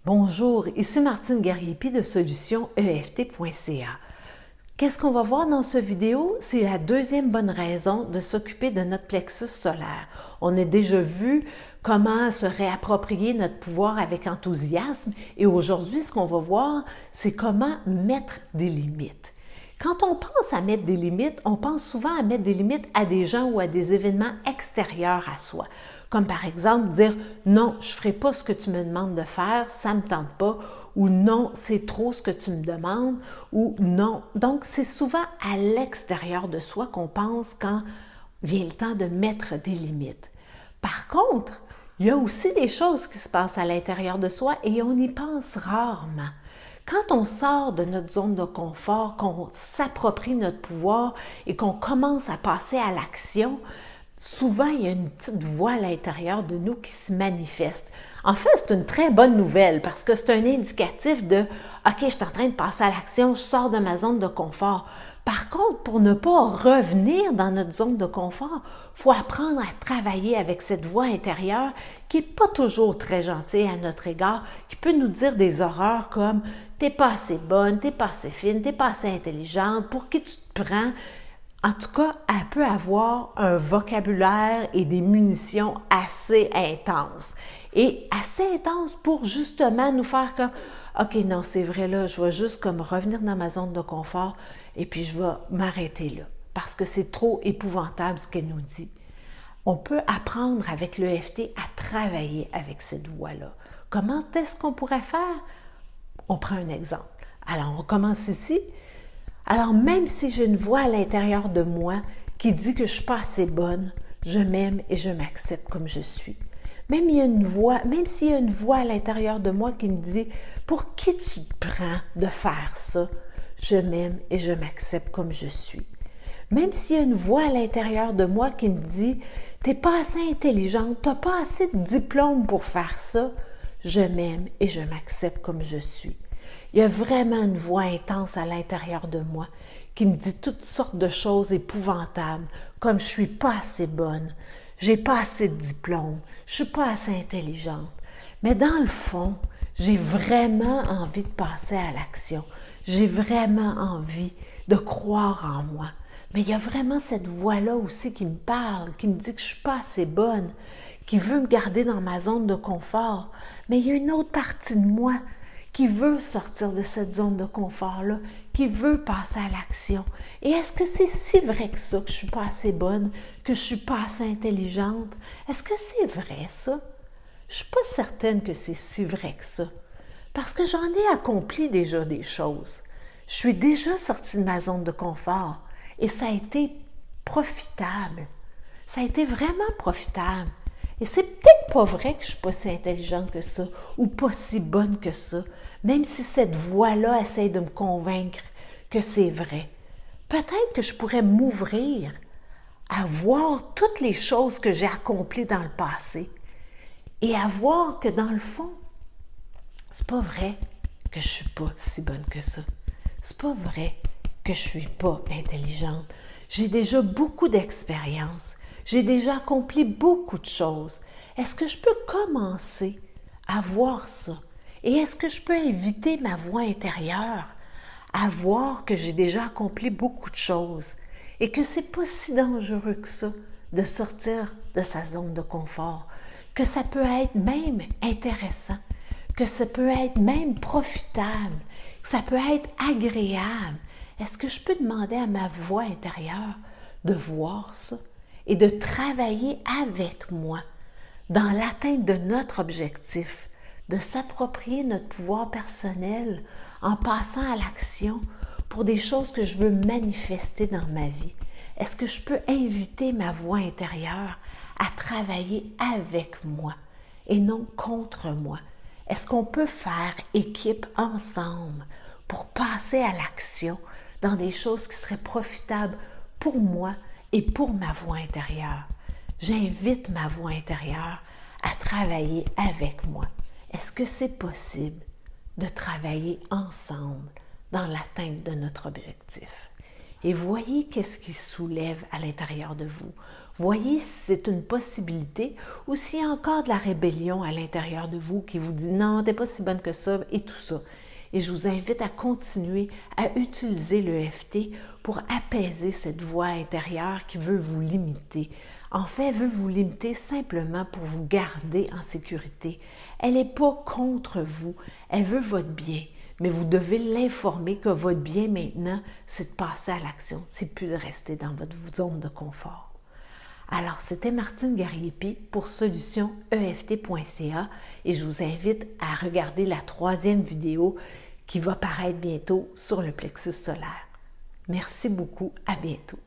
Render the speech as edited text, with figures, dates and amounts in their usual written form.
Bonjour, ici Martine Gariepi de solutioneft.ca. Qu'est-ce qu'on va voir dans cette vidéo? C'est la deuxième bonne raison de s'occuper de notre plexus solaire. On a déjà vu comment se réapproprier notre pouvoir avec enthousiasme et aujourd'hui, ce qu'on va voir, c'est comment mettre des limites. Quand on pense à mettre des limites, on pense souvent à mettre des limites à des gens ou à des événements extérieurs à soi. Comme par exemple dire « Non, je ne ferai pas ce que tu me demandes de faire, ça ne me tente pas » ou « Non, c'est trop ce que tu me demandes » ou « Non ». Donc, c'est souvent à l'extérieur de soi qu'on pense quand vient le temps de mettre des limites. Par contre, il y a aussi des choses qui se passent à l'intérieur de soi et on y pense rarement. Quand on sort de notre zone de confort, qu'on s'approprie notre pouvoir et qu'on commence à passer à l'action, souvent il y a une petite voix à l'intérieur de nous qui se manifeste. En fait, c'est une très bonne nouvelle parce que c'est un indicatif de « OK, je suis en train de passer à l'action, je sors de ma zone de confort ». Par contre, pour ne pas revenir dans notre zone de confort, il faut apprendre à travailler avec cette voix intérieure qui n'est pas toujours très gentille à notre égard, qui peut nous dire des horreurs comme « t'es pas assez bonne, t'es pas assez fine, t'es pas assez intelligente, pour qui tu te prends ?» En tout cas, elle peut avoir un vocabulaire et des munitions assez intenses. Et assez intenses pour justement nous faire comme « OK, non, c'est vrai, là, je vais juste comme revenir dans ma zone de confort et puis je vais m'arrêter là. » Parce que c'est trop épouvantable ce qu'elle nous dit. On peut apprendre avec l'EFT à travailler avec cette voix-là. Comment est-ce qu'on pourrait faire? On prend un exemple. Alors, on commence ici. Alors, même si j'ai une voix à l'intérieur de moi qui dit que je ne suis pas assez bonne, je m'aime et je m'accepte comme je suis. Même s'il y a une voix à l'intérieur de moi qui me dit « Pour qui tu te prends de faire ça? » Je m'aime et je m'accepte comme je suis. Même s'il y a une voix à l'intérieur de moi qui me dit « T'es pas assez intelligente, t'as pas assez de diplôme pour faire ça. » Je m'aime et je m'accepte comme je suis. Il y a vraiment une voix intense à l'intérieur de moi qui me dit toutes sortes de choses épouvantables, comme je suis pas assez bonne, j'ai pas assez de diplôme, je suis pas assez intelligente. Mais dans le fond, j'ai vraiment envie de passer à l'action. J'ai vraiment envie de croire en moi. Mais il y a vraiment cette voix-là aussi qui me parle, qui me dit que je suis pas assez bonne, qui veut me garder dans ma zone de confort. Mais il y a une autre partie de moi qui veut sortir de cette zone de confort-là, qui veut passer à l'action. Et est-ce que c'est si vrai que ça, que je ne suis pas assez bonne, que je ne suis pas assez intelligente? Est-ce que c'est vrai, ça? Je ne suis pas certaine que c'est si vrai que ça. Parce que j'en ai accompli déjà des choses. Je suis déjà sortie de ma zone de confort. Et ça a été profitable. Ça a été vraiment profitable. Et c'est peut-être pas vrai que je suis pas si intelligente que ça ou pas si bonne que ça, même si cette voix-là essaie de me convaincre que c'est vrai. Peut-être que je pourrais m'ouvrir à voir toutes les choses que j'ai accomplies dans le passé et à voir que dans le fond, c'est pas vrai que je suis pas si bonne que ça. C'est pas vrai que je suis pas intelligente. J'ai déjà beaucoup d'expérience. J'ai déjà accompli beaucoup de choses. Est-ce que je peux commencer à voir ça? Et est-ce que je peux inviter ma voix intérieure à voir que j'ai déjà accompli beaucoup de choses et que c'est pas si dangereux que ça de sortir de sa zone de confort, que ça peut être même intéressant, que ça peut être même profitable, que ça peut être agréable? Est-ce que je peux demander à ma voix intérieure de voir ça et de travailler avec moi dans l'atteinte de notre objectif, de s'approprier notre pouvoir personnel en passant à l'action pour des choses que je veux manifester dans ma vie? Est-ce que je peux inviter ma voix intérieure à travailler avec moi et non contre moi? Est-ce qu'on peut faire équipe ensemble pour passer à l'action dans des choses qui seraient profitables pour moi et pour ma voix intérieure? J'invite ma voix intérieure à travailler avec moi. Est-ce que c'est possible de travailler ensemble dans l'atteinte de notre objectif? Et voyez qu'est-ce qui soulève à l'intérieur de vous. Voyez si c'est une possibilité ou s'il y a encore de la rébellion à l'intérieur de vous qui vous dit « Non, t'es pas si bonne que ça » et tout ça. Et je vous invite à continuer à utiliser l'EFT pour apaiser cette voix intérieure qui veut vous limiter. En fait, elle veut vous limiter simplement pour vous garder en sécurité. Elle n'est pas contre vous, elle veut votre bien. Mais vous devez l'informer que votre bien maintenant, c'est de passer à l'action. C'est plus de rester dans votre zone de confort. Alors, c'était Martine Gariepi pour solutionEFT.ca et je vous invite à regarder la 3e vidéo qui va paraître bientôt sur le plexus solaire. Merci beaucoup, à bientôt.